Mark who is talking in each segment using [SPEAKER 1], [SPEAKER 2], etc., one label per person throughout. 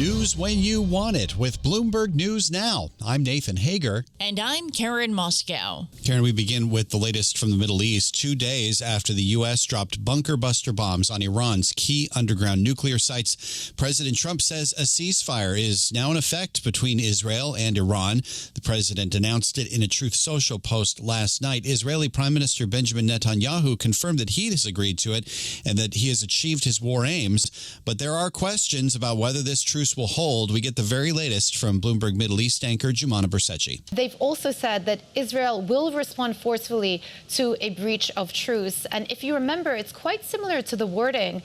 [SPEAKER 1] News when you want it with Bloomberg News Now. I'm Nathan Hager.
[SPEAKER 2] And I'm Karen Moskow.
[SPEAKER 1] Karen, we begin with the latest from the Middle East. 2 days after the U.S. dropped bunker buster bombs on Iran's key underground nuclear sites, President Trump says a ceasefire is now in effect between Israel and Iran. The president announced it in a Truth Social post last night. Israeli Prime Minister Benjamin Netanyahu confirmed that he has agreed to it and that he has achieved his war aims. But there are questions about whether this truce will hold. We get the very latest from Bloomberg Middle East anchor Jumana Bercecci.
[SPEAKER 3] They've also said that Israel will respond forcefully to a breach of truce. And if you remember, it's quite similar to the wording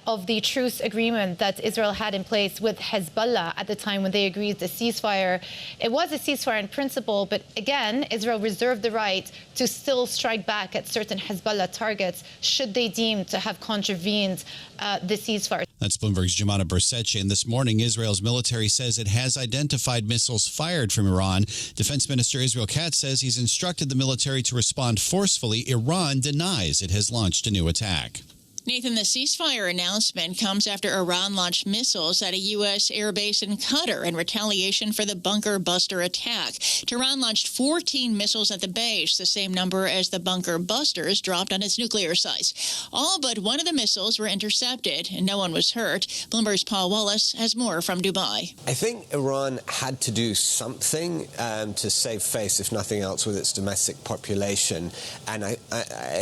[SPEAKER 3] of the truce agreement that Israel had in place with Hezbollah at the time when they agreed to ceasefire. It was a ceasefire in principle, but again, Israel reserved the right to still strike back at certain Hezbollah targets should they deem to have contravened the ceasefire.
[SPEAKER 1] That's Bloomberg's Jumana Bercecci. And this morning, Israel's military says it has identified missiles fired from Iran. Defense Minister Israel Katz says he's instructed the military to respond forcefully. Iran denies it has launched a new attack.
[SPEAKER 2] Nathan, the ceasefire announcement comes after Iran launched missiles at a U.S. airbase in Qatar in retaliation for the bunker buster attack. Tehran launched 14 missiles at the base, the same number as the bunker busters dropped on its nuclear sites. All but one of the missiles were intercepted, and no one was hurt. Bloomberg's Paul Wallace has more from Dubai.
[SPEAKER 4] I think Iran had to do something to save face, if nothing else, with its domestic population. And I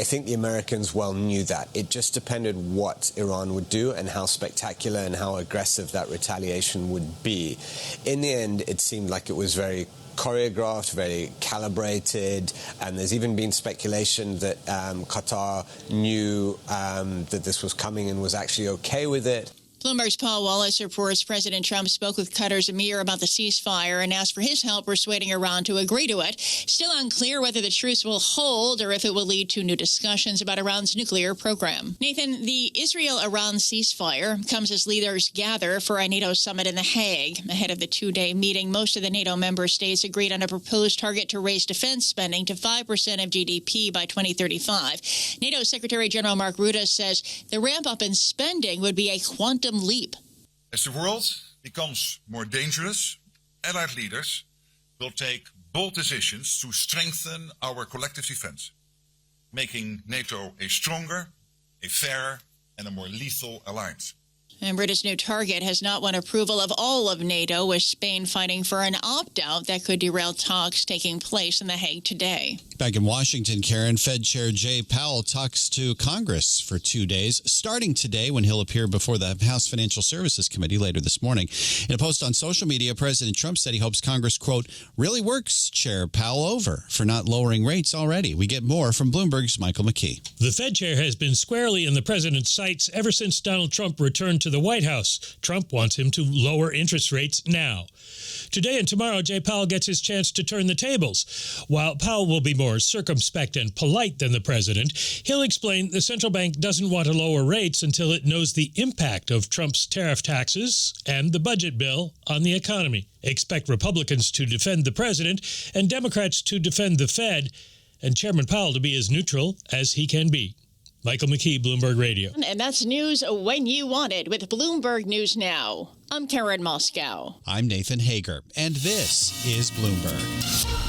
[SPEAKER 4] think the Americans well knew that. It just depended what Iran would do and how spectacular and how aggressive that retaliation would be. In the end, it seemed like it was very choreographed, very calibrated, and there's even been speculation that Qatar knew that this was coming and was actually okay with it.
[SPEAKER 2] Bloomberg's Paul Wallace reports President Trump spoke with Qatar's emir about the ceasefire and asked for his help persuading Iran to agree to it. Still unclear whether the truce will hold or if it will lead to new discussions about Iran's nuclear program. Nathan, the Israel-Iran ceasefire comes as leaders gather for a NATO summit in The Hague. Ahead of the two-day meeting, most of the NATO member states agreed on a proposed target to raise defense spending to 5% of GDP by 2035. NATO Secretary General Mark Rutte says the ramp-up in spending would be a quantum leap.
[SPEAKER 5] As the world becomes more dangerous, allied leaders will take bold decisions to strengthen our collective defense, making NATO a stronger, a fairer, and a more lethal alliance.
[SPEAKER 2] And Britain's new target has not won approval of all of NATO, with Spain fighting for an opt-out that could derail talks taking place in The Hague today.
[SPEAKER 1] Back in Washington, Karen, Fed Chair Jay Powell talks to Congress for 2 days, starting today when he'll appear before the House Financial Services Committee later this morning. In a post on social media, President Trump said he hopes Congress, quote, really works Chair Powell over for not lowering rates already. We get more from Bloomberg's Michael McKee.
[SPEAKER 6] The Fed chair has been squarely in the president's sights ever since Donald Trump returned to the White House. Trump wants him to lower interest rates now. Today and tomorrow, Jay Powell gets his chance to turn the tables. While Powell will be more circumspect and polite than the president, he'll explain the central bank doesn't want to lower rates until it knows the impact of Trump's tariff taxes and the budget bill on the economy. Expect Republicans to defend the president and Democrats to defend the Fed, and Chairman Powell to be as neutral as he can be. Michael McKee, Bloomberg Radio.
[SPEAKER 2] And that's news when you want it with Bloomberg News Now. I'm Karen Moskow.
[SPEAKER 1] I'm Nathan Hager, and this is Bloomberg.